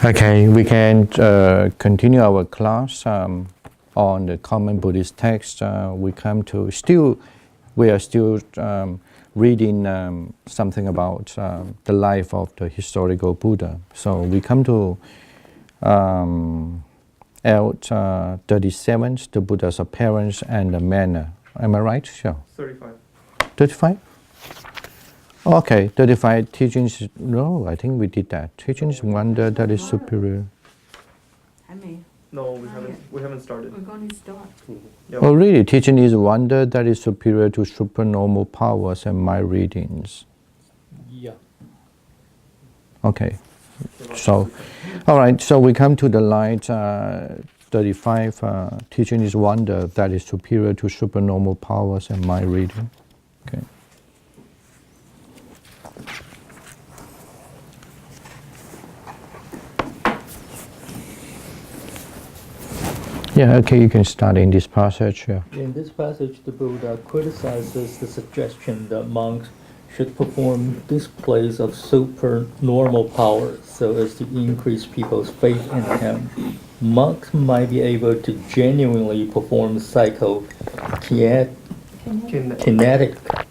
Okay, we can continue our class on the common Buddhist text. We are still reading something about the life of the historical Buddha. So we come to L.37, the Buddha's appearance and the manner. Am I right? Sure. 35. 35? Okay, 35 teachings. No, I think we did that. Teachings wonder that is superior. No, we haven't started. We're going to start. Yeah. Oh, really? Teaching is wonder that is superior to supernormal powers and mind readings. Yeah. Okay. So, all right. So we come to the line 35. Teaching is wonder that is superior to supernormal powers and mind reading. Okay. Yeah, okay, you can start in this passage. Yeah. In this passage, the Buddha criticizes the suggestion that monks should perform displays of supernormal power so as to increase people's faith in him. Monks might be able to genuinely perform kinetic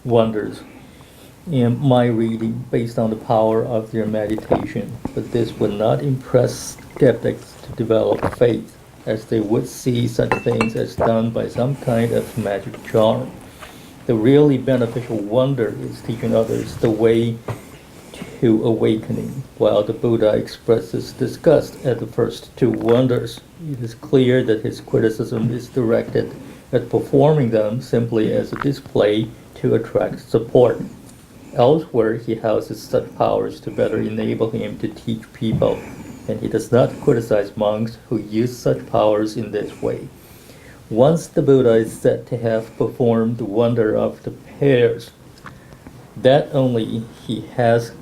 wonders in mind reading based on the power of their meditation, but this would not impress skeptics to develop faith, as they would see such things as done by some kind of magic charm. The really beneficial wonder is teaching others the way to awakening. While the Buddha expresses disgust at the first two wonders, it is clear that his criticism is directed at performing them simply as a display to attract support. Elsewhere, he houses such powers to better enable him to teach people, and he does not criticize monks who use such powers in this way. Once the Buddha is said to have performed the wonder of the pears, that only he was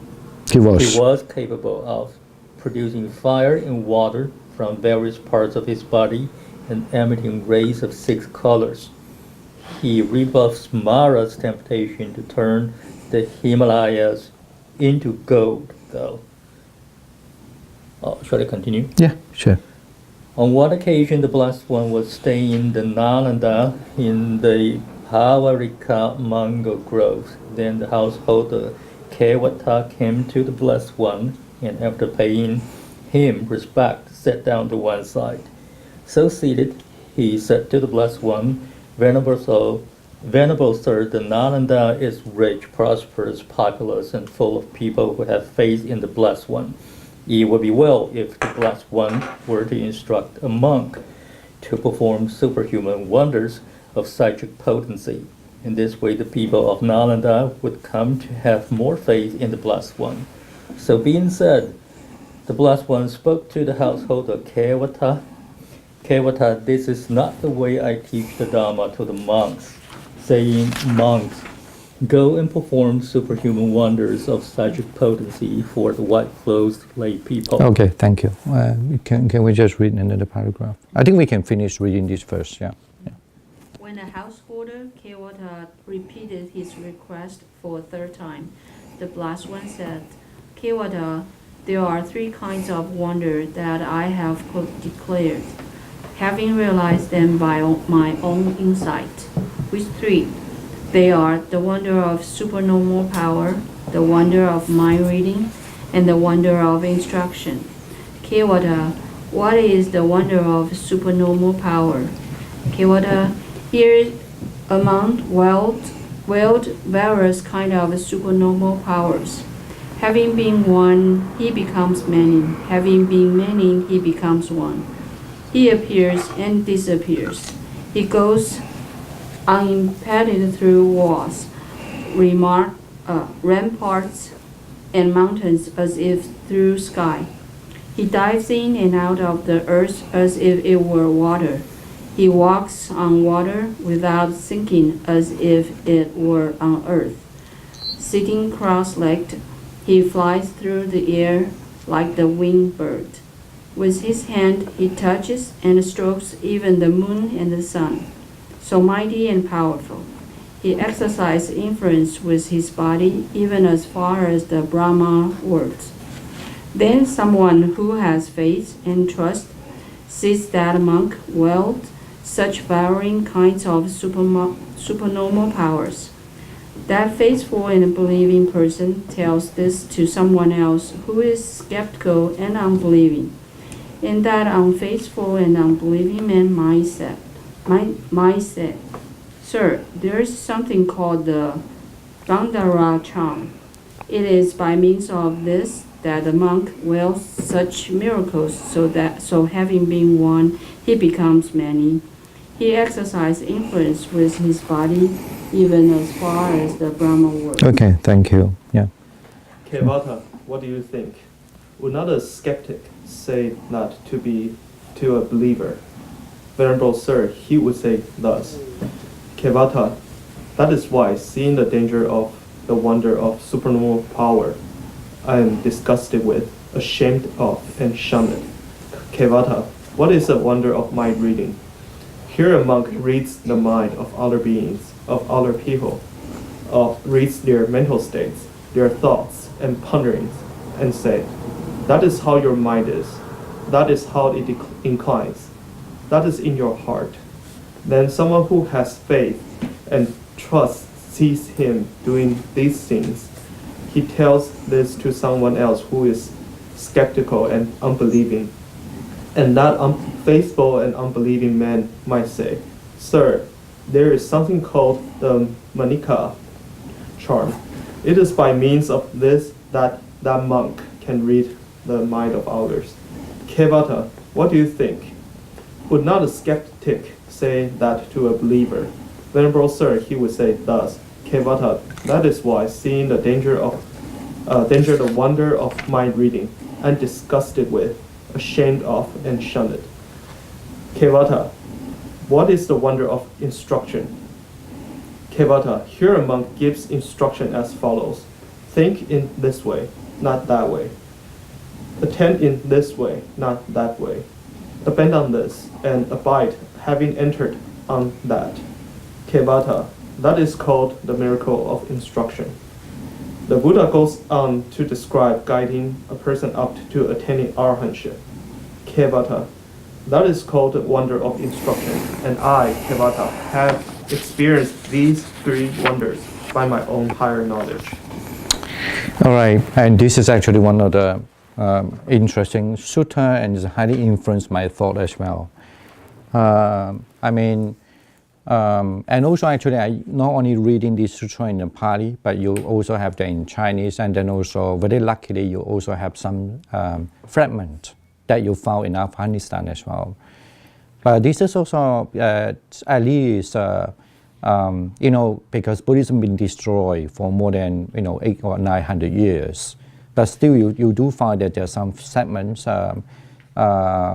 capable of producing fire and water from various parts of his body and emitting rays of 6 colors. He rebuffs Mara's temptation to turn the Himalayas into gold, though. Shall I continue? Yeah, sure. On one occasion, the Blessed One was staying in the Nalanda in the Pavarika mango groves. Then the householder Kevata came to the Blessed One, and after paying him respect, sat down to one side. So seated, he said to the Blessed One, Venerable Sir, the Nalanda is rich, prosperous, populous, and full of people who have faith in the Blessed One. It would be well if the Blessed One were to instruct a monk to perform superhuman wonders of psychic potency. In this way, the people of Nalanda would come to have more faith in the Blessed One. So being said, the Blessed One spoke to the householder Kevata. Kevata, this is not the way I teach the Dhamma to the monks, saying, monks, go and perform superhuman wonders of psychic potency for the white-clothed lay people. Okay, thank you. Can we just read another paragraph? I think we can finish reading this first, yeah. When the householder Kewata repeated his request for a third time, the Blessed One said, Kewata, there are 3 kinds of wonder that I have declared, having realized them by my own insight. Which 3? They are the wonder of supernormal power, the wonder of mind reading, and the wonder of instruction. Kewata, what is the wonder of supernormal power? Kewata, here among wild various kind of supernormal powers. Having been one, he becomes many. Having been many, he becomes one. He appears and disappears. He goes unimpeded through walls, ramparts, and mountains as if through sky. He dives in and out of the earth as if it were water. He walks on water without sinking as if it were on earth. Sitting cross-legged, he flies through the air like the winged bird. With his hand he touches and strokes even the moon and the sun. So mighty and powerful, he exercises influence with his body even as far as the Brahma worlds. Then someone who has faith and trust sees that a monk wields such varying kinds of supernormal powers. That faithful and believing person tells this to someone else who is skeptical and unbelieving. In that unfaithful and unbelieving man might say, Sir, there is something called the Gandhara charm. It is by means of this that the monk wields such miracles, so having been one, he becomes many. He exercises influence with his body, even as far as the Brahma world. Okay, thank you. Yeah. Kevata, what do you think? Would not a skeptic say that to a believer? Venerable Sir, he would say thus. Kevata, that is why, seeing the danger of the wonder of supernormal power, I am disgusted with, ashamed of, and shunned it. Kevata, what is the wonder of mind reading? Here a monk reads the mind of other beings, of other people, reads their mental states, their thoughts and ponderings, and say, that is how your mind is, that is how it inclines, that is in your heart. Then someone who has faith and trust sees him doing these things. He tells this to someone else who is skeptical and unbelieving. And that unfaithful and unbelieving man might say, Sir, there is something called the Manika charm. It is by means of this that monk can read the mind of others. Kevata, what do you think? Would not a skeptic say that to a believer? Venerable Sir, he would say thus, Kevata, that is why, seeing the the wonder of mind reading, and disgusted with, ashamed of, and shunned it. Kevata, what is the wonder of instruction? Kevata, here a monk gives instruction as follows. Think in this way, not that way. Attend in this way, not that way. Depend on this, and abide, having entered on that. Kevata, that is called the miracle of instruction. The Buddha goes on to describe guiding a person up to attaining arahantship. Kevata, that is called the wonder of instruction, and I, Kevata, have experienced these three wonders by my own higher knowledge. All right, and this is actually one of the interesting sutta, and it's highly influenced my thought as well. And also actually I not only reading this sutra in the Pali, but you also have them in Chinese, and then also very luckily you also have some fragment that you found in Afghanistan as well. But this is also at least because Buddhism been destroyed for more than 800 or 900 years, but still you do find that there are some segments.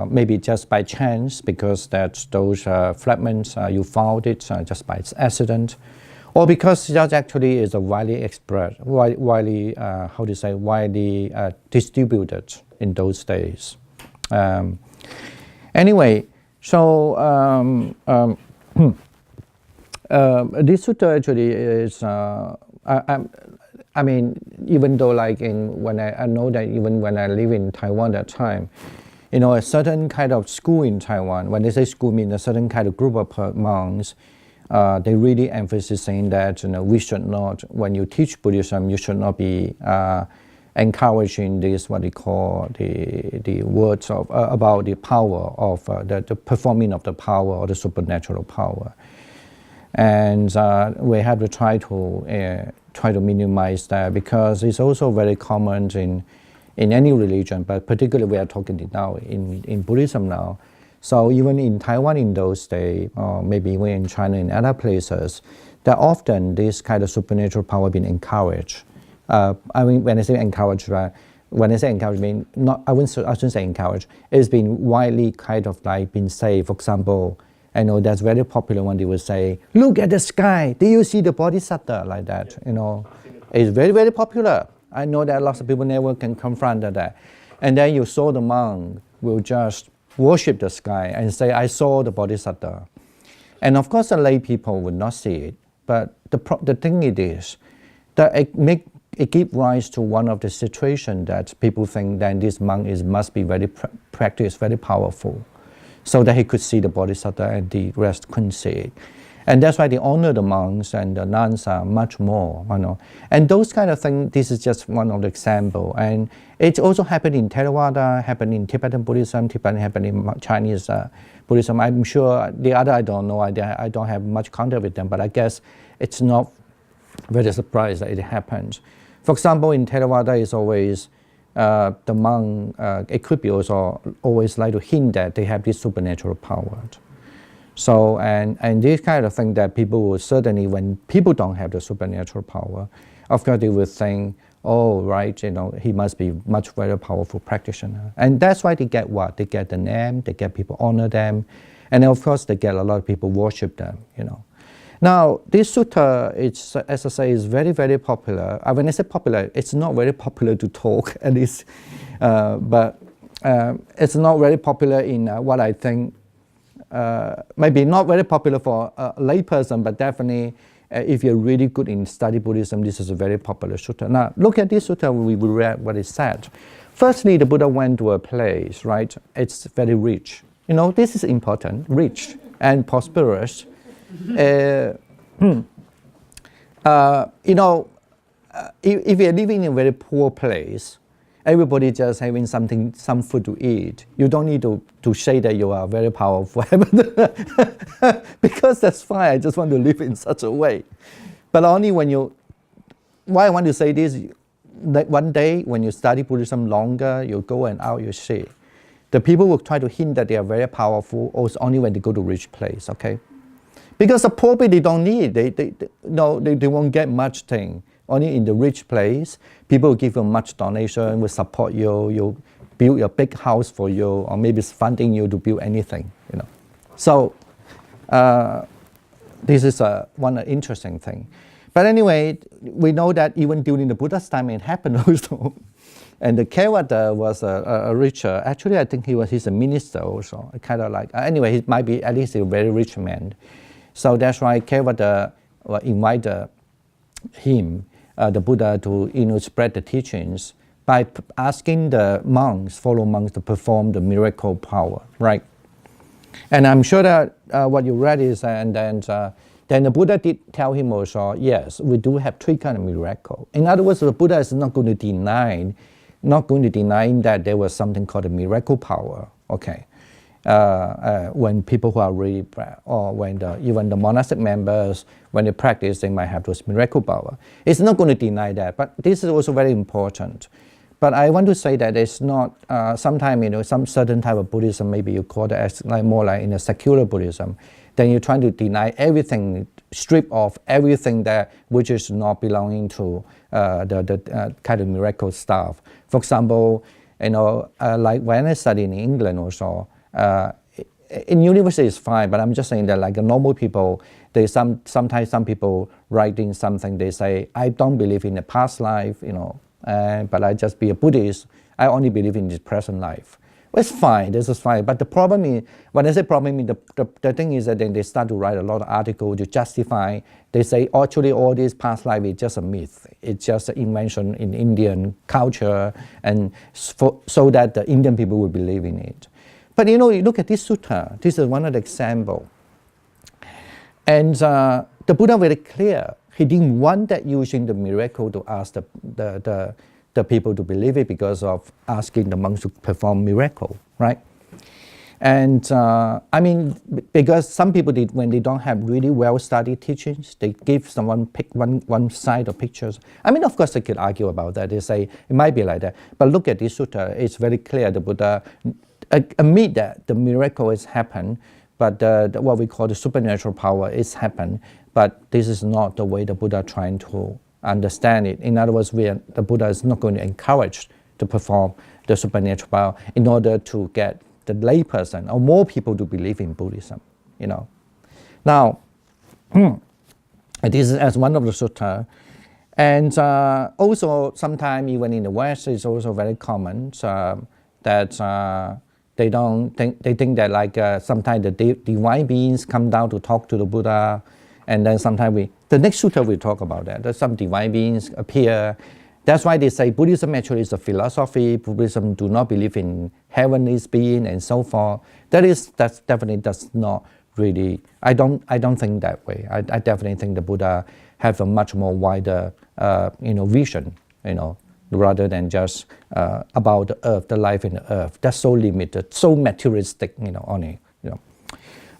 Maybe just by chance, because those fragments you found it just by accident, or because that actually is a widely distributed in those days. Anyway, so this sutta actually is. Even though when I know that even when I live in Taiwan at that time. A certain kind of school in Taiwan, when they say school, mean a certain kind of group of monks, they really emphasizing that we should not, when you teach Buddhism, you should not be encouraging this, what they call the words of about the power of the performing of the power or the supernatural power, and we have to try to minimize that, because it's also very common in any religion, but particularly we are talking now in Buddhism now. So even in Taiwan in those days, or maybe even in China and other places, that often this kind of supernatural power being encouraged. When I say encouraged, when I say encouraged, I shouldn't say encouraged. It's been widely kind of been said. For example, I know that's very popular when they would say, "Look at the sky. Do you see the Bodhisattva?" Like that. It's very, very popular. I know that lots of people never can confront that. And then you saw the monk will just worship the sky and say, I saw the Bodhisattva. And of course the lay people would not see it. But the thing it is, that it gives rise to one of the situations that people think that this monk must be very practiced, very powerful, so that he could see the bodhisattva and the rest couldn't see it. And that's why they honor the monks and the nuns much more, you know. And those kind of things, this is just one of the examples. And it also happened in Theravada, happened in Tibetan Buddhism, happened in Chinese Buddhism. I'm sure the other I don't know, I don't have much contact with them, but I guess it's not very surprised that it happens. For example, in Theravada is always the monk, it could be also always like to hint that they have this supernatural power. So, and this kind of thing that people will certainly, when people don't have the supernatural power, of course they will think, oh, right, you know, he must be much very powerful practitioner. And that's why they get what? They get the name, they get people honor them, and then of course they get a lot of people worship them, you know. Now, this sutta, it's, as I say, is very, very popular. When I say popular, it's not very popular to talk, at least, but it's not very popular in what I think, maybe not very popular for a layperson, but definitely if you're really good in study Buddhism, this is a very popular sutta. Now, look at this sutta, we will read what it said. Firstly, the Buddha went to a place, right? It's very rich. You know, this is important, rich and prosperous. You know, if you're living in a very poor place, everybody just having some food to eat. You don't need to say that you are very powerful, because that's fine. I just want to live in such a way. But only when you, why I want to say this, that one day when you study Buddhism longer, you go and out, you see. The people will try to hint that they are very powerful, also only when they go to rich place, okay? Because the poor people, they don't need, they won't get much thing. Only in the rich place, people will give you much donation, will support you, you'll build a big house for you, or maybe it's funding you to build anything, you know. So this is one interesting thing. But anyway, we know that even during the Buddha's time it happened also. And the Theravada was a richer, actually I think he's a minister also, kind of like, anyway, he might be at least a very rich man. So that's why Theravada invited him, the Buddha, to spread the teachings by asking the monks, fellow monks, to perform the miracle power, right? And I'm sure that what you read is, and then the Buddha did tell him also, yes, we do have three kinds of miracle. In other words, the Buddha is not going to deny that there was something called a miracle power, okay? When people who are really, or when even the monastic members, when they practice, they might have those miracle power. It's not going to deny that, but this is also very important. But I want to say that it's not, sometimes, some certain type of Buddhism, maybe you call it as more like in a secular Buddhism, then you're trying to deny everything, strip off everything that which is not belonging to the kind of miracle stuff. For example, like when I studied in England also, in university is fine, but I'm just saying that like normal people, sometimes some people writing something, they say, I don't believe in the past life, but I just be a Buddhist. I only believe in this present life. Well, it's fine, this is fine. But the problem is, when I say problem, the thing is that then they start to write a lot of articles to justify. They say, actually, all this past life is just a myth. It's just an invention in Indian culture, and so that the Indian people will believe in it. But you look at this sutta. This is one of the examples. And the Buddha very clear. He didn't want that using the miracle to ask the people to believe it because of asking the monks to perform miracle, right? And because some people, when they don't have really well-studied teachings, they give someone pick one side of pictures. Of course, they could argue about that. They say it might be like that. But look at this sutta. It's very clear. The Buddha admit that the miracle has happened, but what we call the supernatural power is happened. But this is not the way the Buddha trying to understand it. In other words, the Buddha is not going to encourage to perform the supernatural power in order to get the layperson or more people to believe in Buddhism. Now, this is as one of the sutta, and also sometimes even in the West, it's also very common that they think that like sometimes the divine beings come down to talk to the Buddha, and then sometimes the next sutta we talk about that some divine beings appear That's why they say Buddhism actually is a philosophy. Buddhism do not believe in heavenly being and so forth. That definitely does not really. I don't think that way. I definitely think the Buddha have a much more wider vision, rather than just about the earth, the life in the earth. That's so limited, so materialistic, only.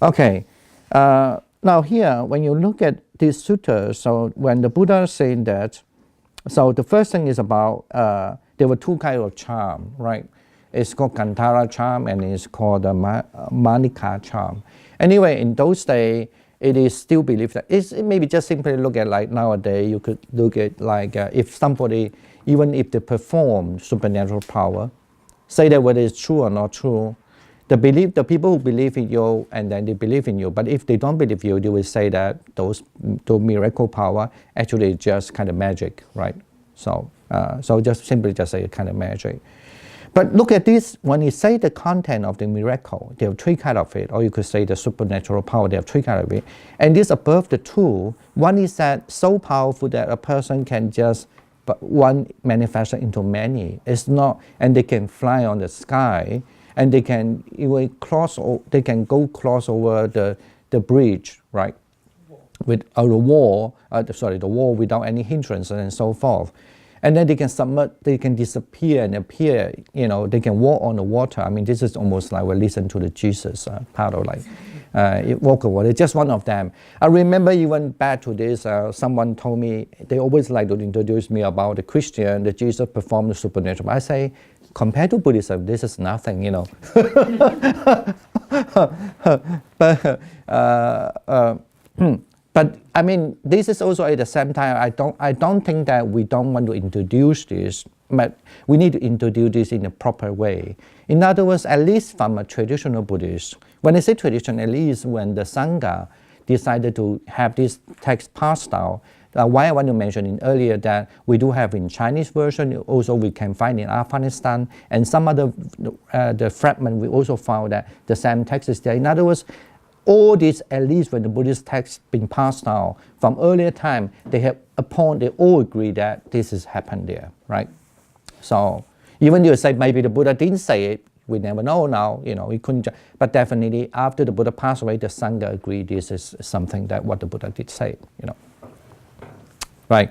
Okay. Now here, when you look at this sutta, so when the Buddha is saying that, so the first thing is about, there were two kinds of charm, right? It's called Kantara charm and it's called the Manika charm. Anyway, in those days, it is still believed that, it maybe just simply look at like nowadays, you could look at like if somebody, even if they perform supernatural power, say that whether it's true or not true, the people who believe in you and then they believe in you, but if they don't believe you, they will say that those miracle power actually just kind of magic, right? So just simply just say kind of magic. But look at this, when you say the content of the miracle, there are three kinds of it, or you could say the supernatural power, there are three kinds of it. And this above the two, one is that so powerful that a person can just, but one manifest into many. It's not, and they can fly on the sky, and they can even cross over the bridge, right? With the wall, the wall without any hindrance and so forth. And then they can submerge, they can disappear and appear, they can walk on the water. I mean, this is almost like we listen to the Jesus part of like, walk on water, just one of them. I remember even back to this, someone told me, they always like to introduce me about the Christian, the Jesus performed the supernatural. I say, compared to Buddhism, this is nothing, But I mean, this is also at the same time, I don't think that we don't want to introduce this, but we need to introduce this in a proper way. In other words, at least from a traditional Buddhist, when I say tradition, at least when the Sangha decided to have this text passed down, why I want to mention in earlier that we do have in Chinese version, also we can find in Afghanistan, and some other the fragment we also found that the same text is there. In other words, all this, at least when the Buddhist text been passed down from earlier time, they all agree that this has happened there, right? So even you say maybe the Buddha didn't say it, we never know now, we couldn't, but definitely after the Buddha passed away, the Sangha agreed this is something that what the Buddha did say, Right,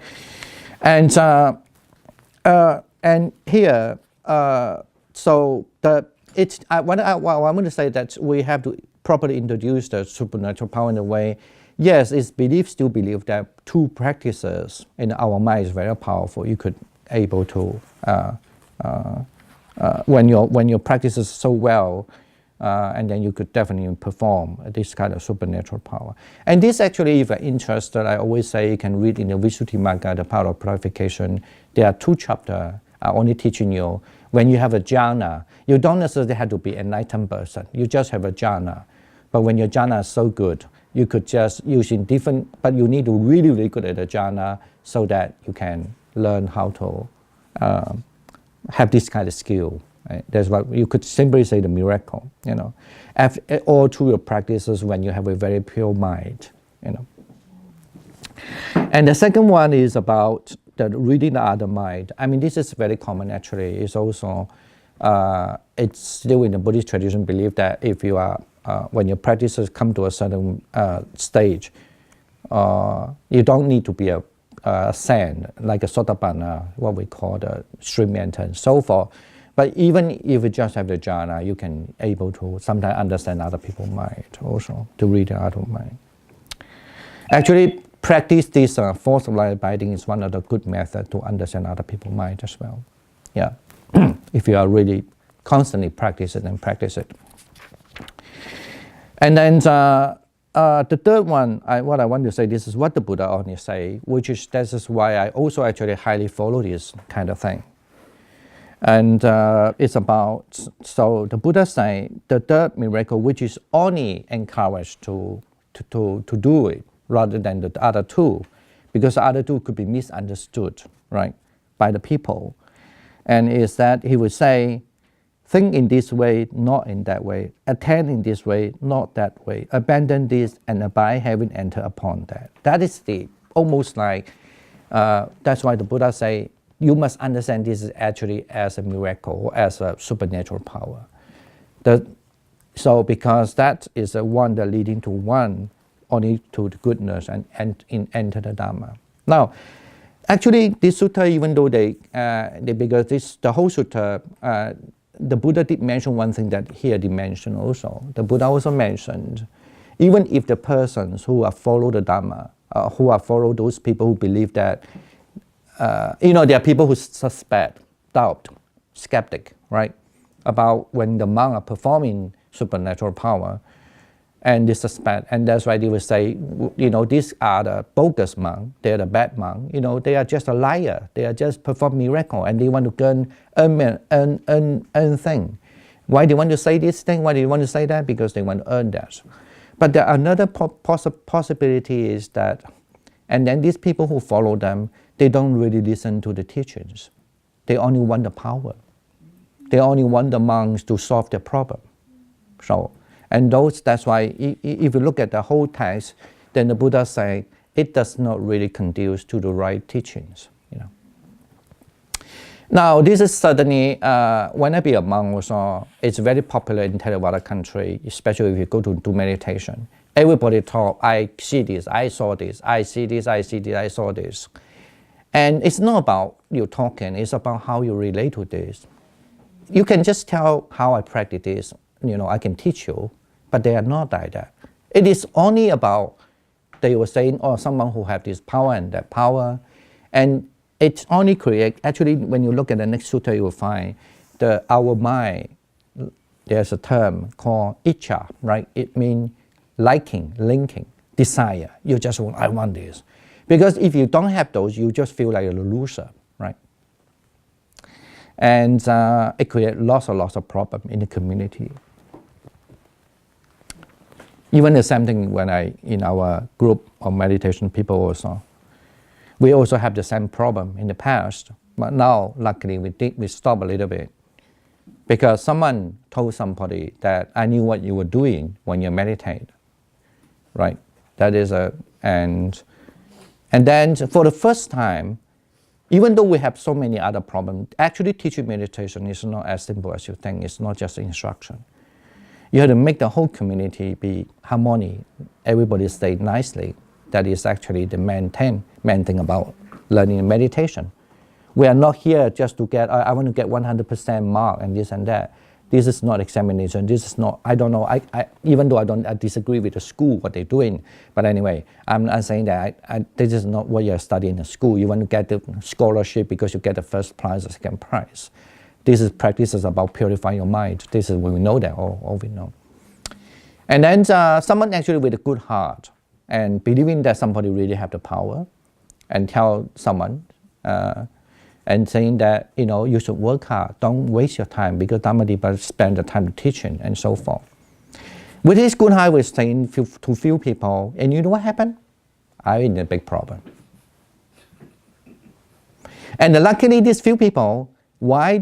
and here, so I want to say that we have to properly introduce the supernatural power in a way. Yes, it's still believed that two practices in our mind is very powerful. You could able to when your practice is so well. And then you could definitely perform this kind of supernatural power. And this actually, if you're interested, I always say you can read in the Visuddhimagga, the power of purification. There are 2 chapters only teaching you when you have a jhana, you don't necessarily have to be an enlightened person. You just have a jhana. But when your jhana is so good, you could just use in different, but you need to really, really good at the jhana so that you can learn how to have this kind of skill. Right? That's what you could simply say the miracle, all through your practices when you have a very pure mind, And the second one is about the reading the other mind. I mean, this is very common actually. It's also, it's still in the Buddhist tradition belief that if you are, when your practices come to a certain stage, you don't need to be a saint, like a sotapanna, what we call the stream-enter and so forth. But even if you just have the jhana, you can able to sometimes understand other people's mind also, to read the other mind. Actually, practice this force of light abiding is one of the good methods to understand other people's mind as well. Yeah, if you are really constantly practice it and practice it. And then the third one, what I want to say, this is what the Buddha only say, which is, this is why I also actually highly follow this kind of thing. And it's about, so the Buddha say the third miracle, which is only encouraged to do it rather than the other two, because the other two could be misunderstood, right, by the people. And is that he would say, think in this way, not in that way. Attend in this way, not that way. Abandon this and abide having entered upon that. That is the almost like, that's why the Buddha say, you must understand this is actually as a miracle, as a supernatural power. So because that is a wonder leading to one, only to the goodness and enter the Dharma. Now, actually, this sutta, even though because the whole sutta, the Buddha did mention one thing that here did mention also. The Buddha also mentioned, even if the persons who are follow the Dharma, who are follow those people who believe that, there are people who suspect, doubt, skeptic, right, about when the monks are performing supernatural power, and they suspect, and that's why they will say, these are the bogus monk, they're the bad monk, they are just a liar, they are just perform miracle, and they want to earn thing. Why they want to say this thing? Why they want to say that? Because they want to earn that. But the another possibility is that, and then these people who follow them, they don't really listen to the teachings. They only want the power. They only want the monks to solve their problem. So, and that's why if you look at the whole text, then the Buddha say it does not really conduce to the right teachings. Now, this is certainly, when I be a monk also, it's very popular in Theravada country, especially if you go to do meditation. Everybody talk, I see this, I saw this, I see this, I see this, I saw this. And it's not about you talking, it's about how you relate to this. You can just tell how I practice this, I can teach you, but they are not like that. It is only about, they were saying, someone who have this power and that power, and it's only create, actually when you look at the next sutta you will find, our mind, there's a term called iccha, right? It means liking, linking, desire. You just want, I want this. Because if you don't have those, you just feel like a loser, right? And it creates lots of problems in the community. Even the same thing when in our group of meditation people also, we also have the same problem in the past, but now luckily we stop a little bit, because someone told somebody that I knew what you were doing when you meditate, right? That is and then for the first time, even though we have so many other problems, actually teaching meditation is not as simple as you think. It's not just instruction. You have to make the whole community be harmony. Everybody stay nicely. That is actually the main thing about learning meditation. We are not here just to get, I want to get 100% mark and this and that. This is not examination. This is not, I don't know, even though I disagree with the school, what they're doing. But anyway, I'm not saying that this is not what you're studying in school. You want to get the scholarship because you get the first prize or second prize. This is practices about purifying your mind. This is when we know that, all we know. And then someone actually with a good heart and believing that somebody really have the power and tell someone and saying that, you should work hard, don't waste your time because Dhammadipa spend the time teaching and so forth. With his good heart, we're saying to few people, and you know what happened? I'm in a big problem. And luckily, these few people, why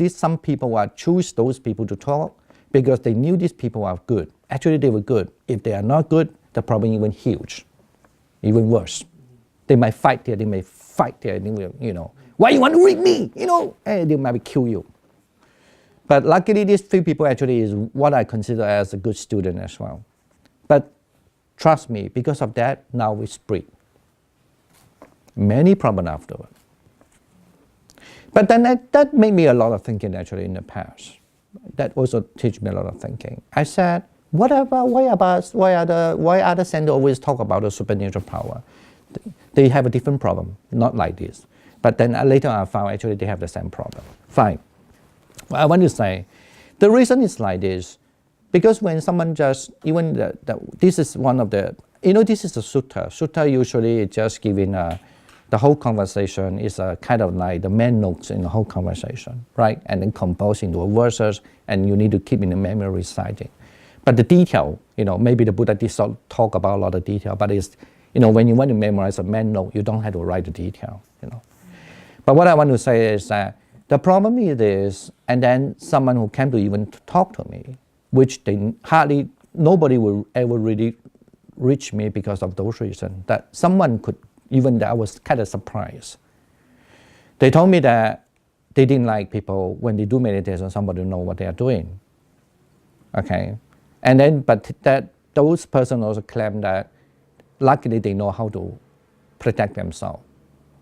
some people choose those people to talk? Because they knew these people are good. Actually, they were good. If they are not good, the problem even huge, even worse. They might fight there, why you want to read me? And they might kill you. But luckily, these few people actually is what I consider as a good student as well. But trust me, because of that, now we spread. Many problems afterward. But then that made me a lot of thinking actually in the past. That also teach me a lot of thinking. I said, why other centers always talk about the supernatural power? They have a different problem, not like this. But then later I found actually they have the same problem. Fine. Well, I want to say, the reason is like this, because when someone just, even this is one of the, this is a sutta. Sutta usually just giving the whole conversation is kind of like the main notes in the whole conversation, right? And then compose into verses, and you need to keep in the memory reciting. But the detail, maybe the Buddha did talk about a lot of detail, but it's, when you want to memorize a main note, you don't have to write the detail, But what I want to say is that the problem is this, and then someone who came to even talk to me, which nobody will ever really reach me because of those reasons, that someone could, even that I was kind of surprised. They told me that they didn't like people when they do meditation, somebody know what they are doing. Okay, and then but that those persons also claim that luckily they know how to protect themselves.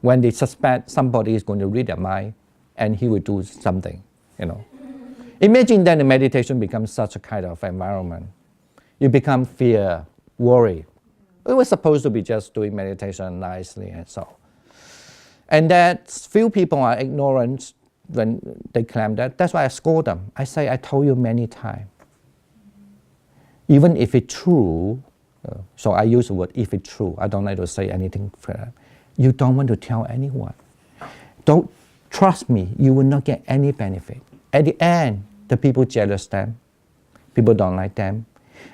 When they suspect somebody is going to read their mind, and he will do something, you know. Imagine that the meditation becomes such a kind of environment. You become fear, worry. We were supposed to be just doing meditation nicely and so. And that few people are ignorant when they claim that. That's why I scold them. I say, I told you many times. Even if it's true, so I use the word if it's true. I don't like to say anything for that. You don't want to tell anyone. Don't trust me, you will not get any benefit. At the end, the people jealous them. People don't like them.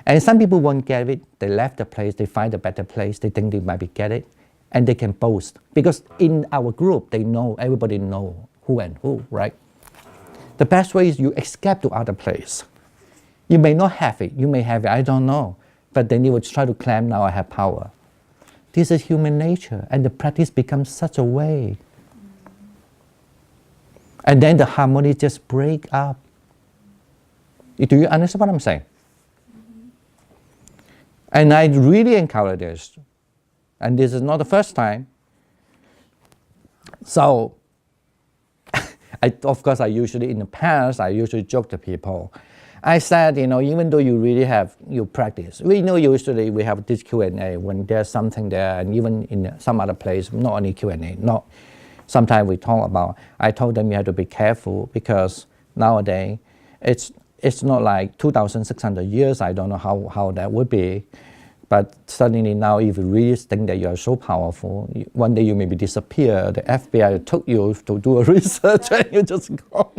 And some people won't get it. They left the place, they find a better place, they think they might be get it, and they can boast. Because in our group, they know, everybody know who and who, right? The best way is you escape to other place. You may not have it, you may have it, I don't know. But then you will try to claim, now I have power. This is human nature, and the practice becomes such a way. And then the harmony just break up. Do you understand what I'm saying? And I really encounter this. And this is not the first time. So, of course, I usually joke to people. I said, even though you really have your practice, we know usually we have this Q&A when there's something there, and even in some other place, not only Q&A, sometimes we talk about, I told them you have to be careful because nowadays, it's not like 2,600 years, I don't know how that would be. But suddenly now, if you really think that you are so powerful, one day you maybe disappear, the FBI took you to do a research and you just go.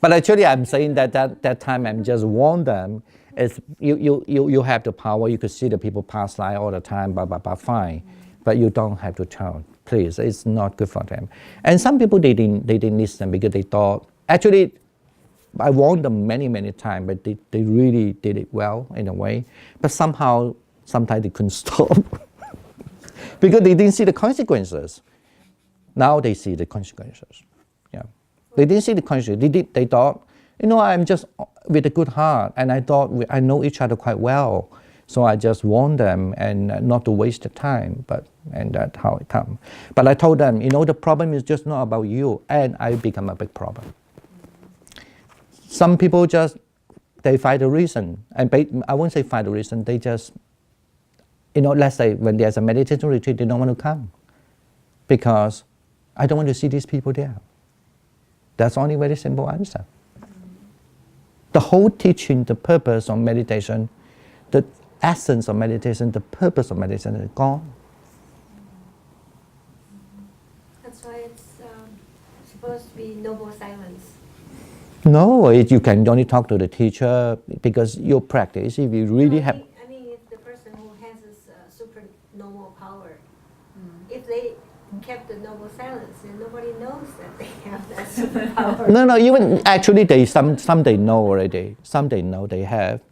But actually I'm saying that time I'm just warn them, is you have the power, you could see the people pass by all the time, but fine. But you don't have to tell, please, it's not good for them. And some people, they didn't listen because they thought, actually, I warned them many times, but they really did it well in a way. But sometimes they couldn't stop because they didn't see the consequences. Now they see the consequences. Yeah, they didn't see the consequences. They thought, I'm just with a good heart, and I thought I know each other quite well, so I just warned them and not to waste the time. And that's how it comes. But I told them, the problem is just not about you, and I become a big problem. Some people they find a reason, and I won't say find a reason, they just, let's say when there's a meditation retreat, they don't want to come because I don't want to see these people there. That's only very simple answer. The whole teaching, the purpose of meditation, the essence of meditation, the purpose of meditation is gone. That's why it's supposed to be noble silence. No, you can only talk to the teacher because your practice, if you really have... I mean, if the person who has this super normal power, if they kept the noble silence, then nobody knows that they have that superpower. No, even actually some they know already, some they know they have,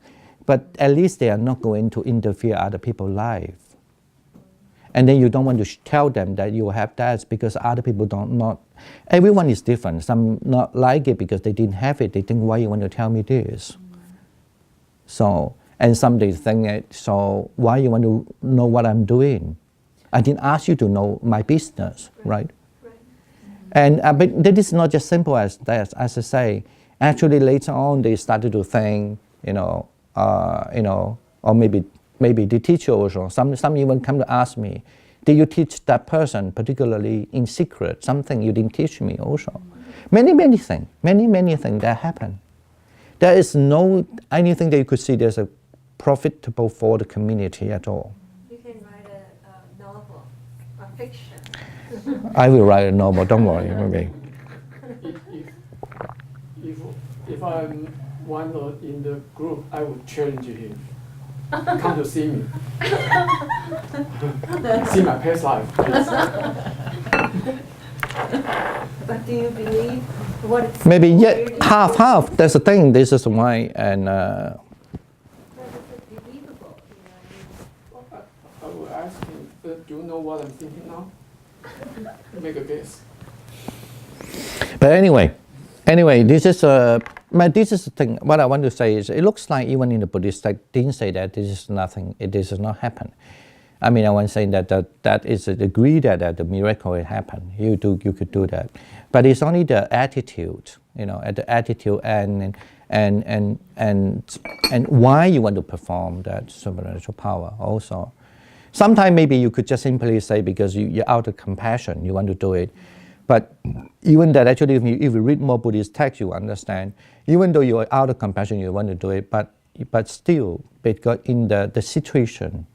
but at least they are not going to interfere other people's life. And then you don't want to tell them that you have that because other people not. Everyone is different. Some not like it because they didn't have it. They think, why you want to tell me this? So, and some they think it, so why you want to know what I'm doing? I didn't ask you to know my business, right? And but that is not just simple as that. As I say, actually later on they started to think, or maybe the teacher also. Some even come to ask me, did you teach that person, particularly in secret, something you didn't teach me also? Many things that happen. There is no anything that you could see there's a profitable for the community at all. You can write a novel, a fiction. I will write a novel, don't worry, maybe. If I'm one in the group, I would challenge him. Come to see me. See my past life. But do you believe what it's... Maybe half. That's the thing. This is why. And But it's believable, I will ask him, do you know what I'm thinking now? Make a guess. But anyway, this is the thing. What I want to say is, it looks like even in the Buddhist text didn't say that this is nothing. It does not happen. I mean, I want to say that is a degree that the miracle will happen. You could do that, but it's only the attitude, the attitude and why you want to perform that supernatural power also. Sometimes maybe you could just simply say because you're out of compassion, you want to do it. But even that, actually, if you read more Buddhist texts, you understand. Even though you're out of compassion, you want to do it, but still, because in the situation,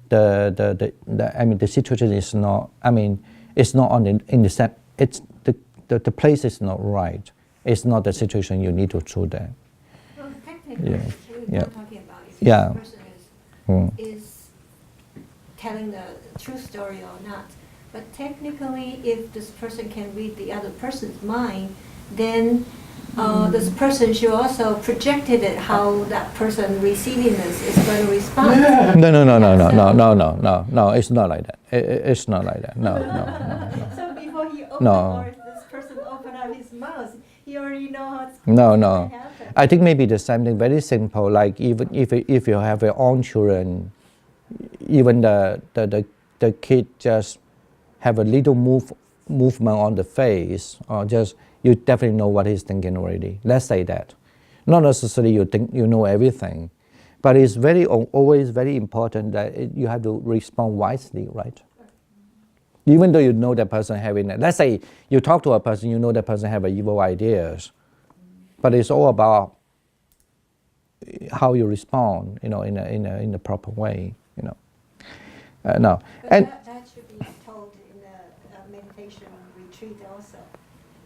the situation is not. I mean, it's not in the sense. It's the place is not right. It's not the situation you need to do that. Well, technically, we're not talking about if Yeah. this person is telling the true story or not. But technically, if this person can read the other person's mind, then this person should also project it how that person receiving this is going to respond. No. It's not like that. It's not like that. No. So before he opens, or if this person open up his mouth, he already knows what's No. going to happen. I think maybe the same thing. Very simple. Like even if you have your own children, even the kid just have a little movement on the face, or just you definitely know what he's thinking already. Let's say that. Not necessarily you think you know everything, but it's always very important that you have to respond wisely, right? Even though you know that person having that. Let's say you talk to a person, you know that person have evil ideas, but it's all about how you respond, in a proper way, No, But and that should be told in the meditation retreat also.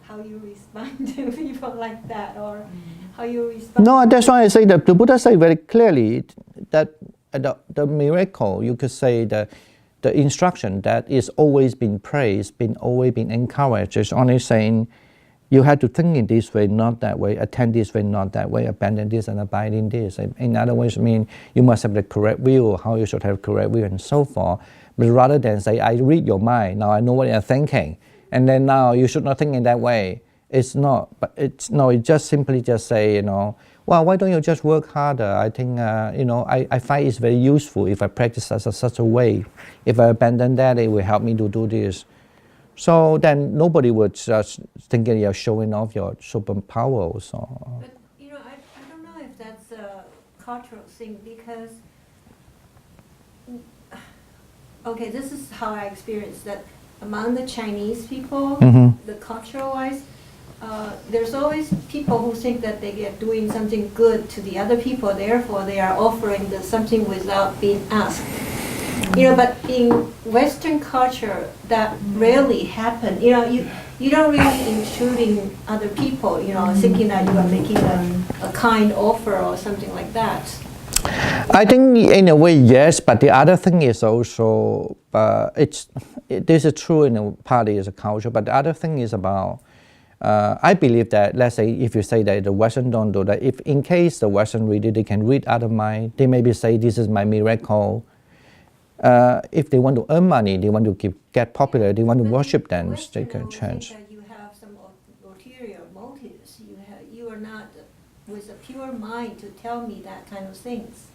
How you respond to people like that, or how you respond. no, that's why I say that the Buddha said very clearly that the miracle, you could say the instruction that is always been praised, always been encouraged, is only saying you have to think in this way, not that way, attend this way, not that way, abandon this and abide in this. In other words, you must have the correct view, how you should have correct view and so forth. But rather than say, I read your mind, now I know what you're thinking, and then now you should not think in that way. It's not, but it just simply just say, well, why don't you just work harder? I think, I find it's very useful if I practice such a way. If I abandon that, it will help me to do this. So then nobody would just thinking you're showing off your superpower also. But I don't know if that's a cultural thing, because this is how I experienced that among the Chinese people, the cultural-wise, there's always people who think that they are doing something good to the other people, therefore they are offering something without being asked. But in Western culture, that rarely happen. You don't really intruding other people, thinking that you are making a kind offer or something like that. I think in a way, yes, but the other thing is also, this is true in a party as a culture, but the other thing is about, I believe that, let's say, if you say that the Western don't do that, if in case the Western reader, they can read other mind, they maybe say, this is my miracle. If they want to earn money, they want to get popular, they want to worship them, they can change. That you have some ulterior motives. You are not with a pure mind to tell me that kind of things.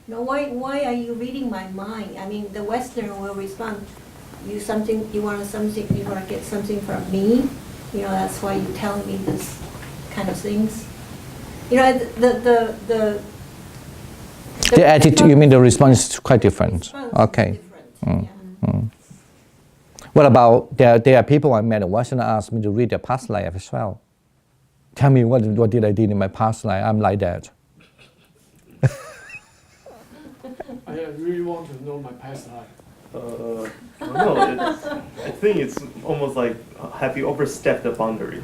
Why are you reading my mind? I mean, the Westerner will respond, you want to get something from me. That's why you tell me this kind of things. The attitude, you mean the response is quite different? Okay. What about, there are people I met in Western asked me to read their past life as well. Tell me what did I do in my past life? I'm like that. I really want to know my past life. No, I think it's almost like, have you overstepped the boundary?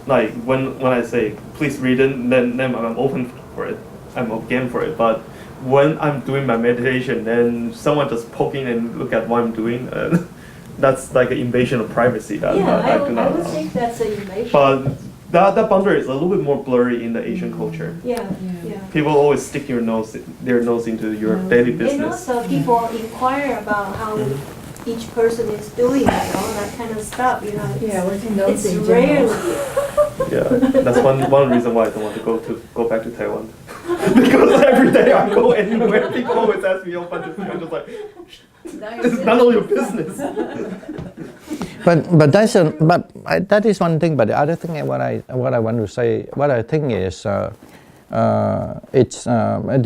Like when I say, please read it, then I'm open for it. I'm game for it. But when I'm doing my meditation, then someone just poking and look at what I'm doing, that's like an invasion of privacy. That I do not I would allow. think that's an invasion. But that boundary is a little bit more blurry in the Asian culture. Yeah. People always stick their nose into your daily business. And also people inquire about each person is doing, that kind of stuff, Yeah, what he It's knows in general. rarely. Yeah, that's one reason why I don't want to go back to Taiwan. Because every day I go anywhere, people always ask me a bunch of things. I'm just like, it's none of your business. But that is one thing. But the other thing, what I want to say, what I think is, there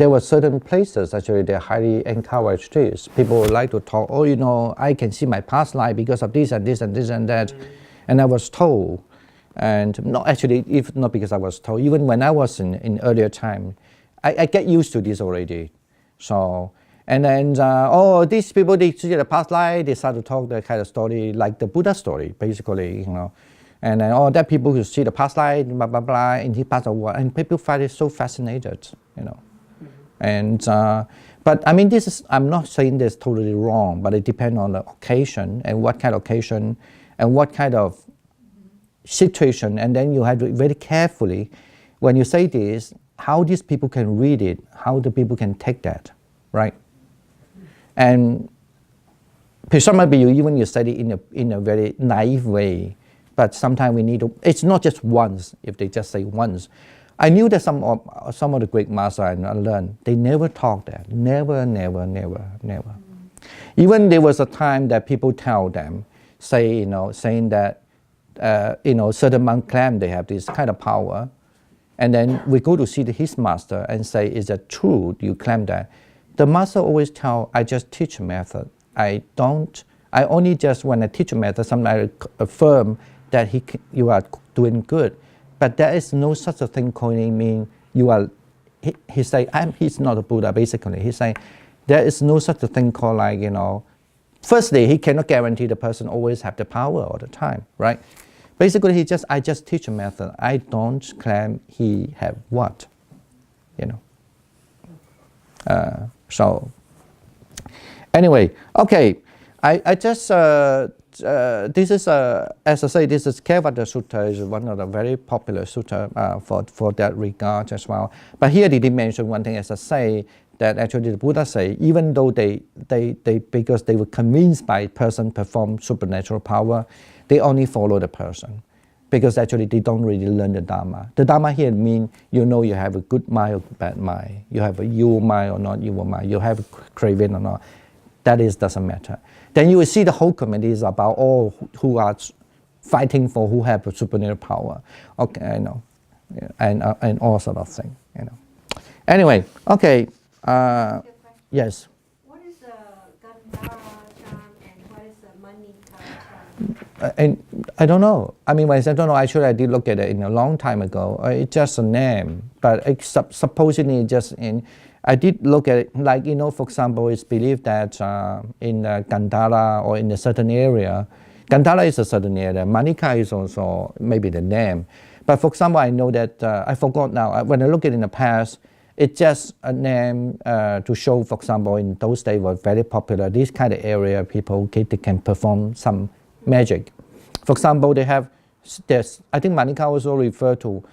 were certain places actually they highly encourage this. People would like to talk. Oh, I can see my past life because of this and this and this and that, and I was told. And not actually, if not because I was told, even when I was in earlier time, I get used to this already. So, and then, these people, they see the past life, they start to talk the kind of story, like the Buddha story, basically, And then, that people who see the past life, blah, blah, blah, and he passed away, and people find it so fascinated, And, but I mean, I'm not saying this totally wrong, but it depends on the occasion, and what kind of occasion, and what kind of situation, and then you have to very carefully, when you say this, how these people can read it, how the people can take that, right? And presumably you study in a very naive way, but sometimes we need to, it's not just once, if they just say once. I knew that some of the great masters I learned, they never talk that, never. Even there was a time that people tell them, saying that, certain monk claim they have this kind of power, and then we go to see his master and say, is that true? Do you claim that? The master always tell, I just teach a method. I only just, when I teach a method, sometimes I affirm that you are doing good, but there is no such a thing calling mean you are, he say, he's not a Buddha, basically. He say, there is no such a thing called like, firstly, he cannot guarantee the person always have the power all the time, right? Basically, I just teach a method. I don't claim he have what, So, anyway, okay. I just this is as I say, this is Kevada Sutta is one of the very popular sutta for that regard as well. But here they did mention one thing, as I say, that actually the Buddha say, even though they because they were convinced by person perform supernatural power, they only follow the person, because actually they don't really learn the Dharma. The Dharma here means you have a good mind or bad mind, you have a evil mind or not evil mind, you have a craving or not. That doesn't matter. Then you will see the whole community is about all who are fighting for who have a supernatural power. Okay, and all sort of thing. Anyway, okay. Yes. What is the Gandhara charm and what is the Dhammadipa charm? And I don't know. I mean, when I say I don't know, actually I did look at it a long time ago. It's just a name, but supposedly just in. I did look at it, like, for example, it's believed that in Gandhara or in a certain area, Gandhara is a certain area, Manika is also maybe the name. But for example, I know that, I forgot now, when I look at it in the past, it's just a name to show, for example, in those days was very popular, this kind of area, people they can perform some magic. For example, I think Manika also referred to,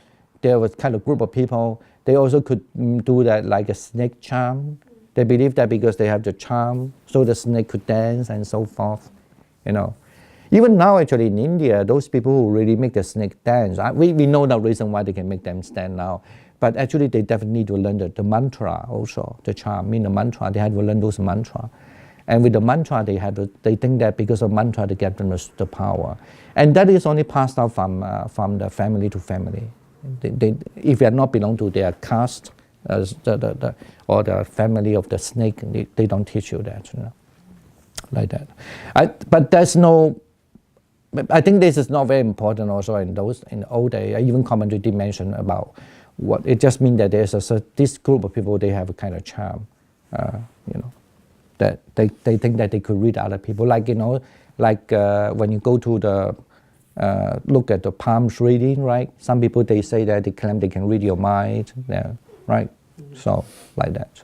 there was kind of group of people, they also could do that like a snake charm. They believe that because they have the charm, so the snake could dance and so forth, Even now, actually, in India, those people who really make the snake dance, we know the reason why they can make them stand now. But actually, they definitely need to learn the mantra also, the charm, the mantra. They had to learn those mantra. And with the mantra, they think that because of mantra, they get them the power. And that is only passed out from the family to family. If you are not belong to their caste or the family of the snake, they don't teach you that, like that. But there's no. I think this is not very important also in the old days. I even commentary did mention about what it just means that there's this group of people, they have a kind of charm, that they think that they could read other people, like when you go to the look at the palms reading, right? Some people they say that they claim they can read your mind, right? So like that,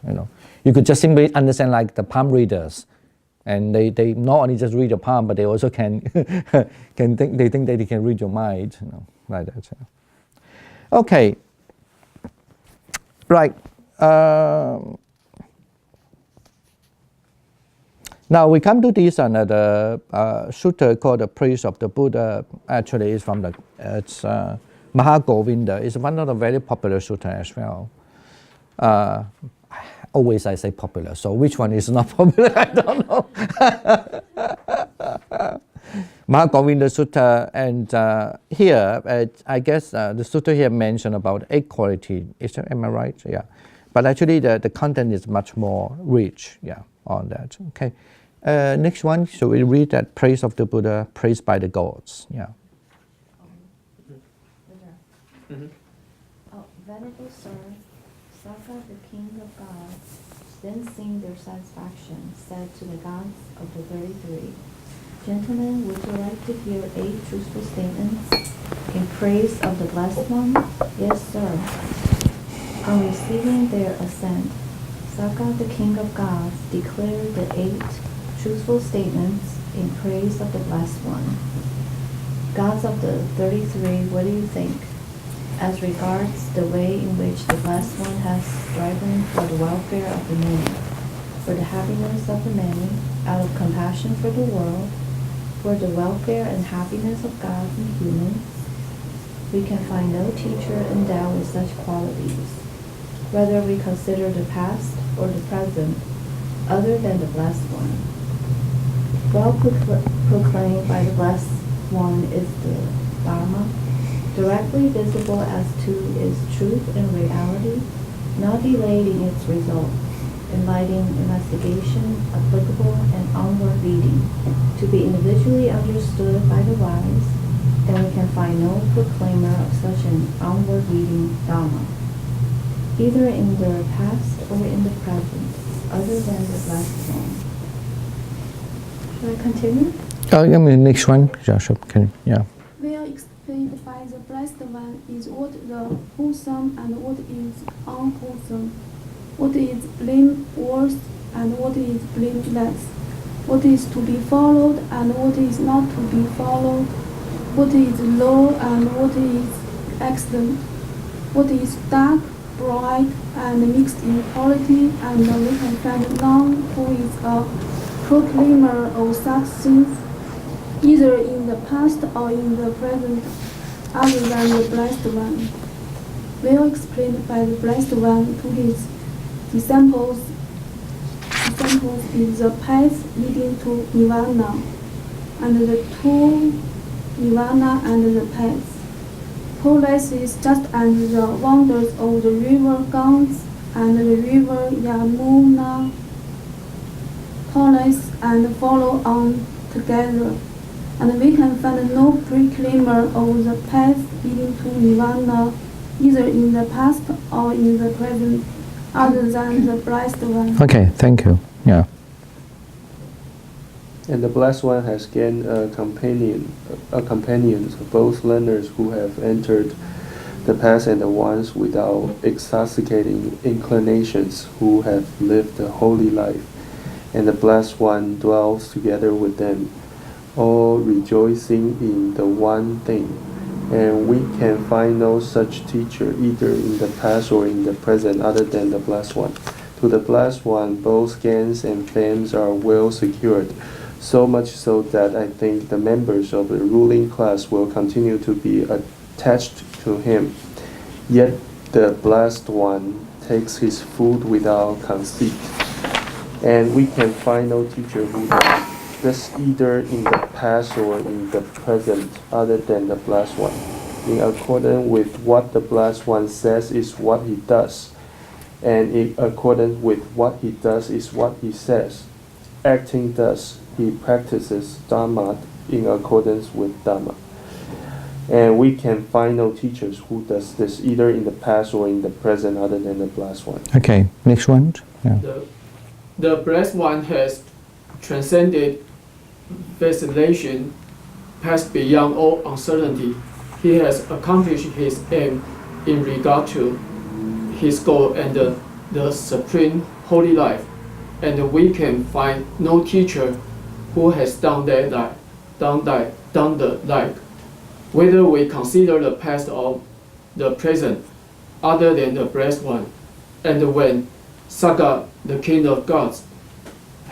you could just simply understand like the palm readers, and they not only just read your palm, but they also can think that they can read your mind, like that. Okay, right. Now we come to this another sutta called the Praise of the Buddha. Actually, it's from it's Mahagovinda. It's one of the very popular sutta as well. Always I say popular, so which one is not popular, I don't know. Mahagovinda Sutta, and here, I guess the sutta here mentioned about 8 qualities. Am I right? Yeah. But actually the content is much more rich, yeah, on that. Okay. Next one, so we read that praise of the Buddha, praised by the gods. Yeah. Oh, Venerable Sir, Saka, the king of gods, then seeing their satisfaction, said to the gods of the 33, Gentlemen, would you like to hear 8 truthful statements in praise of the Blessed One? Yes, sir. On receiving their assent, Saka, the king of gods, declared the 8 truthful statements in praise of the Blessed One. Gods of the 33, what do you think? As regards the way in which the Blessed One has striven for the welfare of the many, for the happiness of the many, out of compassion for the world, for the welfare and happiness of gods and humans, we can find no teacher endowed with such qualities, whether we consider the past or the present, other than the Blessed One. Well proclaimed by the Blessed One is the Dharma, directly visible as to its truth and reality, not delayed in its result, enlightening investigation, applicable and onward leading, to be individually understood by the wise, and we can find no proclaimer of such an onward leading Dharma, either in the past or in the present, other than the Blessed One. Should I continue? I mean, next one, Joshua, yeah. Well explained by the Blessed One is what the wholesome and what is unwholesome, what is blameworthy and what is blameless, what is to be followed and what is not to be followed, what is low and what is excellent, what is dark, bright, and mixed in quality, and we can find none who is a proclaimer of such things, either in the past or in the present, other than the Blessed One. Well explained by the Blessed One to his disciples is the path leading to Nirvana, and the two Nirvana and the path. Police is just as the wonders of the river Ganges and the river Yamuna police and follow on together, and we can find no proclaimer of the path leading to Nirvana, either in the past or in the present, other than the Blessed One. Okay, thank you. Yeah. And the Blessed One has gained a companions, both learners who have entered the path and the ones without exasperating inclinations who have lived a holy life. And the Blessed One dwells together with them, all rejoicing in the one thing. And we can find no such teacher either in the past or in the present other than the Blessed One. To the Blessed One, both gains and fames are well secured, so much so that I think the members of the ruling class will continue to be attached to him. Yet the Blessed One takes his food without conceit, and we can find no teacher who does this either in the past or in the present other than the Blessed One. In accordance with what the Blessed One says is what he does, and in accordance with what he does is what he says. Acting thus, he practices Dhamma in accordance with Dhamma. And we can find no teachers who does this either in the past or in the present other than the Blessed One. Okay, next one. Yeah. The Blessed One has transcended vacillation, passed beyond all uncertainty. He has accomplished his aim in regard to his goal and the supreme holy life. And we can find no teacher who has done the like, whether we consider the past or the present, other than the Blessed One. And when Saka, the king of gods,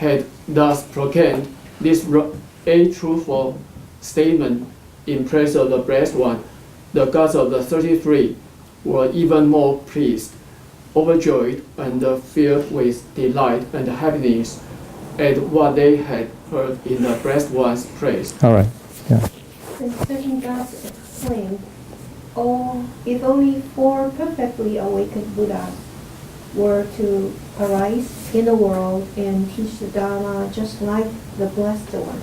had thus proclaimed this a truthful statement in praise of the Blessed One, the gods of the 33 were even more pleased, overjoyed, and filled with delight and happiness at what they had heard in the Blessed One's praise. All right. Yeah. And certain gods exclaimed, "Oh, if only 4 perfectly awakened Buddhas were to arise in the world and teach the Dharma just like the Blessed One.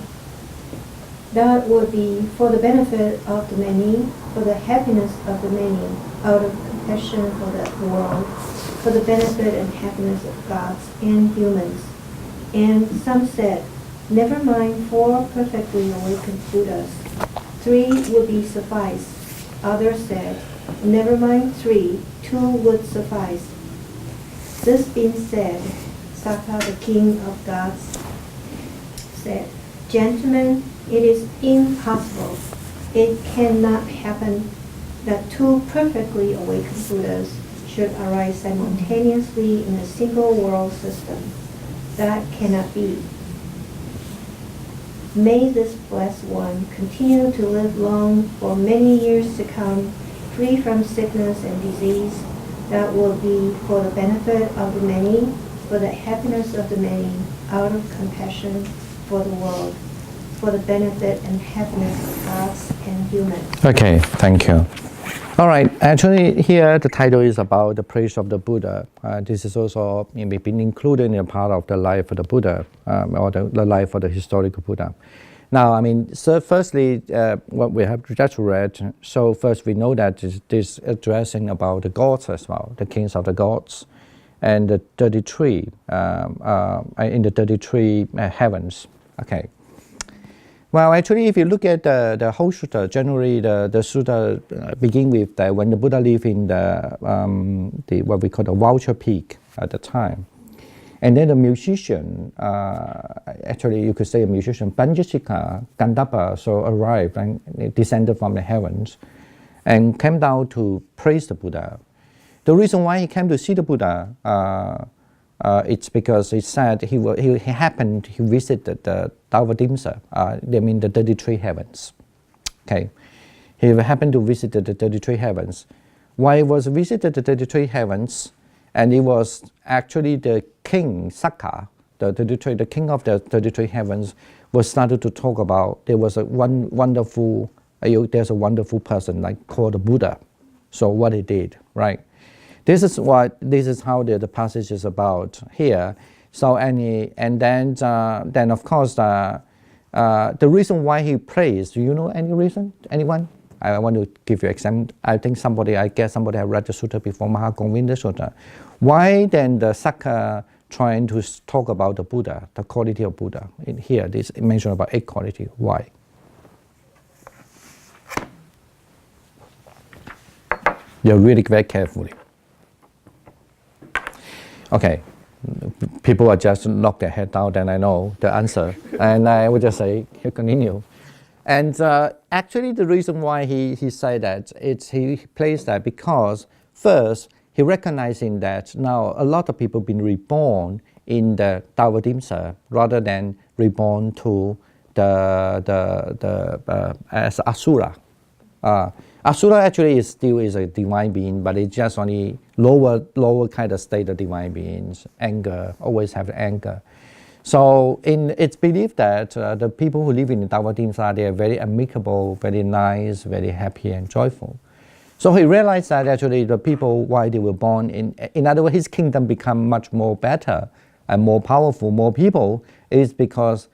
That would be for the benefit of the many, for the happiness of the many, out of compassion for the world, for the benefit and happiness of gods and humans." And some said, "Never mind 4 perfectly awakened Buddhas. 3 would be suffice." Others said, "Never mind 3, 2 would suffice." This being said, Sakka, the king of gods, said, "Gentlemen, it is impossible. It cannot happen that 2 perfectly awakened Buddhas should arise simultaneously in a single world system. That cannot be. May this Blessed One continue to live long for many years to come, free from sickness and disease. That will be for the benefit of the many, for the happiness of the many, out of compassion for the world, for the benefit and happiness of gods and humans." Okay, thank you. All right, actually here the title is about the praise of the Buddha. This is also been included in a part of the life of the Buddha, or the life of the historical Buddha. Now, I mean, so firstly, what we have just read, so first we know that this addressing about the gods as well, the kings of the gods, and the 33, in the 33 heavens, okay. Well, actually, if you look at the whole sutta, generally the sutta begin with that when the Buddha lived in the what we call the vulture peak at the time. And then the musician, actually you could say a musician, Panjasika, Gandapa, so arrived and descended from the heavens and came down to praise the Buddha. The reason why he came to see the Buddha, it's because he said he visited the Dhammadipa, they mean the 33 heavens. Okay, he happened to visit the 33 heavens. Why he was visited the 33 heavens, and it was actually the king Sakka, the king of the 33 heavens, was started to talk about there was there's a wonderful person like called the Buddha. So what he did, right? This is how the passage is about here. So and then of course the reason why he prays. Do you know any reason? Anyone? I want to give you an example. I guess somebody have read the sutta before, Mahagovinda Sutta. Why then the Sakka trying to talk about the Buddha, the quality of Buddha? In here, this mention about 8 quality. Why? You're really very carefully. Okay, people are just knock their head down, then I know the answer, and I would just say, continue. And actually, the reason why he said that he placed that because first he recognizing that now a lot of people been reborn in the Dhammadipa rather than reborn to as Asura. Asura actually still is a divine being, but it's just only lower kind of state of divine beings. Anger, always have anger. So it's believed that the people who live in the Dhammadipa, they are very amicable, very nice, very happy and joyful. So he realized that actually the people, why they were born in other words, his kingdom become much more better and more powerful, more people, is because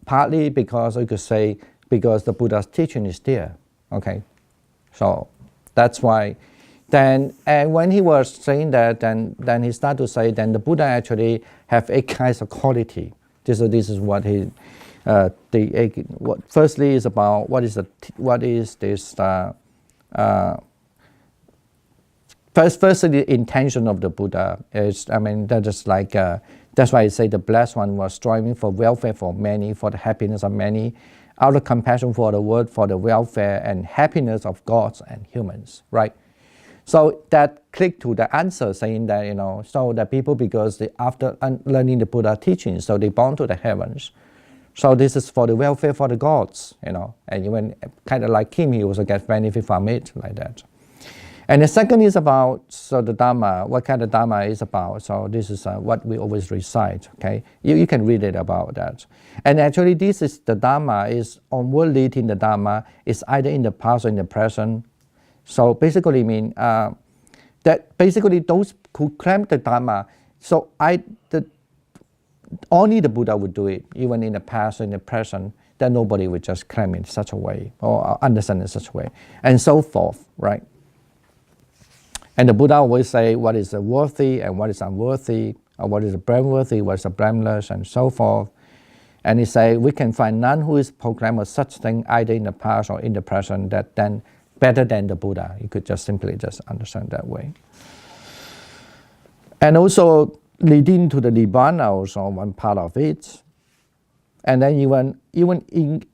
partly because you could say because the Buddha's teaching is there. Okay, so that's why. Then, and when he was saying that, then he started to say, then the Buddha actually have 8 kinds of quality. This is what he, firstly is about what is this. Firstly, the intention of the Buddha is, I mean, that is like that's why I say the Blessed One was striving for welfare for many, for the happiness of many, out of compassion for the world, for the welfare and happiness of gods and humans, right? So that clicked to the answer saying that, so the people, because after learning the Buddha teachings, so they born to the heavens. So this is for the welfare for the gods, and even kind of like him, he also gets benefit from it like that. And the second is about, so the Dharma, what kind of Dharma is about. So this is what we always recite, okay? You can read it about that. And actually this is the Dharma, is onward leading the Dharma, is either in the past or in the present. So basically mean that basically those who claim the Dharma, so only the Buddha would do it, even in the past or in the present, that nobody would just claim in such a way or understand in such a way, and so forth, right? And the Buddha always say what is worthy and what is unworthy, or what is blameworthy, what is blameless, and so forth. And he say we can find none who is proclaimed such thing either in the past or in the present that then better than the Buddha. You could just simply just understand that way. And also leading to the Nibbana, also one part of it. And then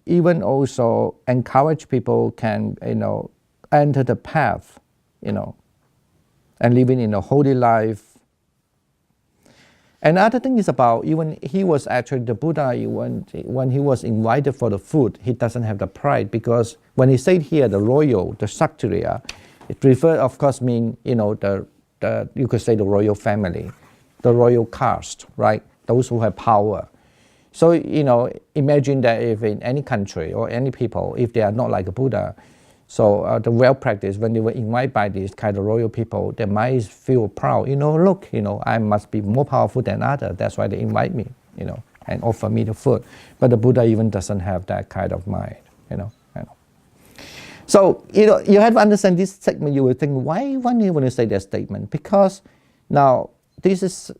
even also encourage people can enter the path, and living in a holy life. Another thing is about even he was actually the Buddha, when he was invited for the food, he doesn't have the pride, because when he said here the royal, the Kshatriya, it refers, of course, mean the you could say the royal family, the royal caste, right? Those who have power. So imagine that if in any country or any people, if they are not like a Buddha, so the well practiced, when they were invited by these kind of royal people, they might feel proud. Look, I must be more powerful than others. That's why they invite me, and offer me the food. But the Buddha even doesn't have that kind of mind, So you have to understand this statement. You will think, why do you want to say that statement? Because now this is,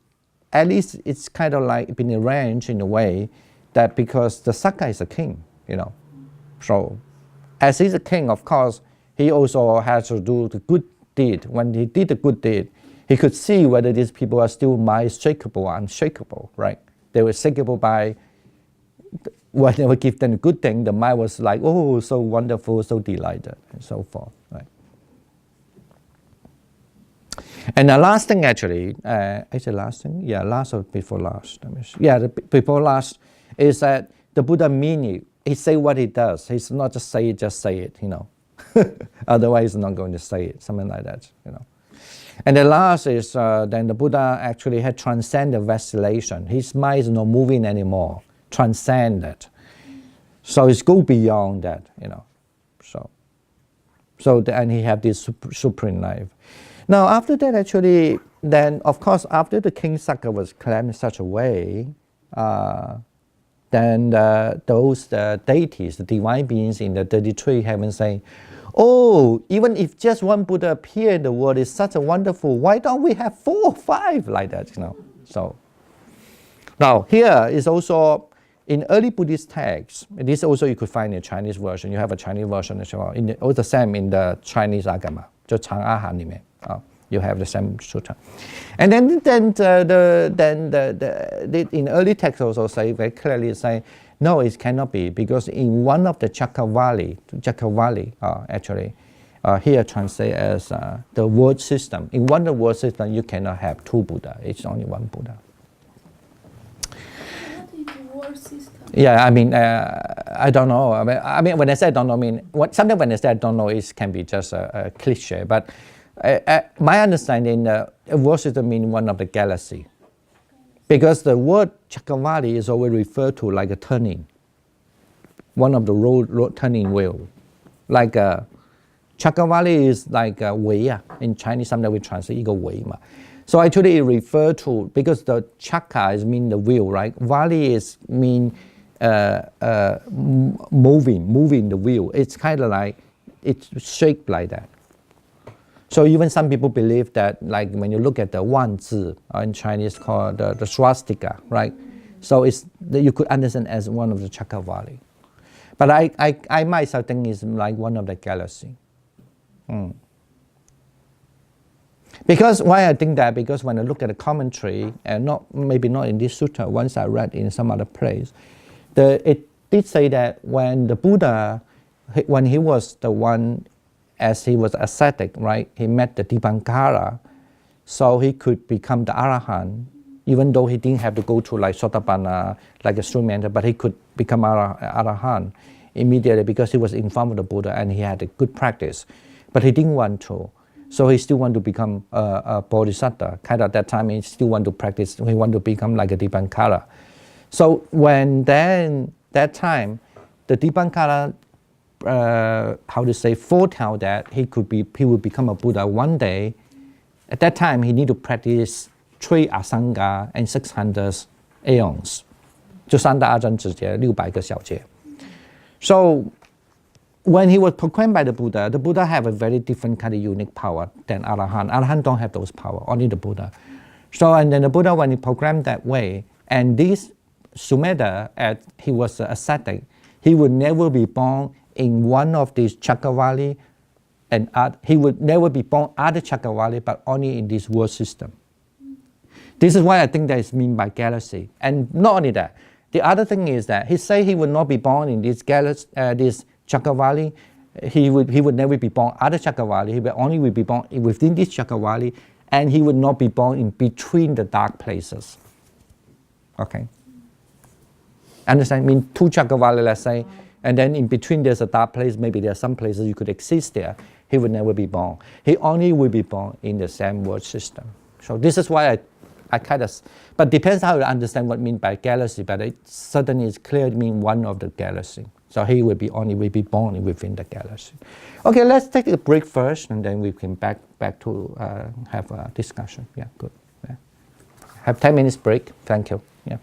at least it's kind of like been arranged in a way that because the Saka is a king, so. As he's a king, of course, he also has to do the good deed. When he did the good deed, he could see whether these people are still mind shakeable or unshakable, right? They were shakeable by whenever give them a good thing, the mind was like, oh, so wonderful, so delighted, and so forth, right? And the last thing actually, is the last thing? Yeah, last or before last? Before last is that the Buddha meaning. He say what he does. He's not just say it, Otherwise, he's not going to say it, something like that, And the last is then the Buddha actually had transcended vacillation. His mind is not moving anymore, transcended. So it's go beyond that, So and he had this supreme life. Now after that, actually, then of course after the King Saka was claimed in such a way. Then those deities, the divine beings in the 33 heaven say, oh, even if just one Buddha appear in the world is such a wonderful, why don't we have 4 or 5 like that, So now here is also in early Buddhist texts, this also you could find in a Chinese version. You have a Chinese version as well. Also the same in the Chinese Agama, 就长阿含里面 you have the same sutta. And then in early texts also say very clearly say, no, it cannot be, because in one of the Chakravali actually, here translate as the word system. In one of the word system, you cannot have 2 Buddha. It's only 1 Buddha. What is the word system? Yeah, I don't know. I mean, when I say I don't know, sometimes when I say I don't know, it can be just a cliche. But my understanding, word system means one of the galaxy, because the word Chakravali is always referred to like a turning, one of the road turning wheel, like Chakravali is like a 围 in Chinese. Sometimes we translate 一个围 嘛. So actually it refer to, because the chakra is mean the wheel, right? Vali is mean moving the wheel. It's kind of like it's shaped like that. So even some people believe that, like when you look at the 万字 in Chinese called the swastika, right? So you could understand as one of the Chakravali. But I myself think it's like one of the galaxy. Because why I think that? Because when I look at the commentary, and maybe not in this sutta, once I read in some other place, it did say that when the Buddha, when he was the one as he was ascetic, right, he met the Dipankara, so he could become the Arahant, even though he didn't have to go through like Sotapanna, like a stream, but he could become Arahant immediately because he was in front of the Buddha and he had a good practice. But he didn't want to. So he still want to become a Bodhisattva. Kind of at that time, he still want to practice, he want to become like a Dipankara. So when then, that time, the Dipankara, foretell that he would become a Buddha one day. At that time, he need to practice 3 Asanga and 600 aeons. 就3大阿僧祇劫600个小劫. So when he was proclaimed by the Buddha have a very different kind of unique power than Arahant. Arahant don't have those power, only the Buddha. So and then the Buddha, when he proclaimed that way, and this Sumedha, as he was an ascetic, he would never be born in one of these Chakravali, and he would never be born other Chakravali, but only in this world system. This is why I think that is meant by galaxy. And not only that, the other thing is that he say he would not be born in this galaxy, this Chakravali. He would never be born other Chakravali. He would only be born within this Chakravali, and he would not be born in between the dark places. Okay. Understand? I mean, 2 Chakravali, let's say, and then in between there's a dark place. Maybe there are some places you could exist there. He would never be born. He only will be born in the same world system. So this is why I kind of, but depends how you understand what mean by galaxy, but it certainly is clear to mean one of the galaxy. So he will be born within the galaxy. Okay, let's take a break first, and then we can back to have a discussion. Yeah, good. Yeah. Have 10 minutes break. Thank you. Yeah.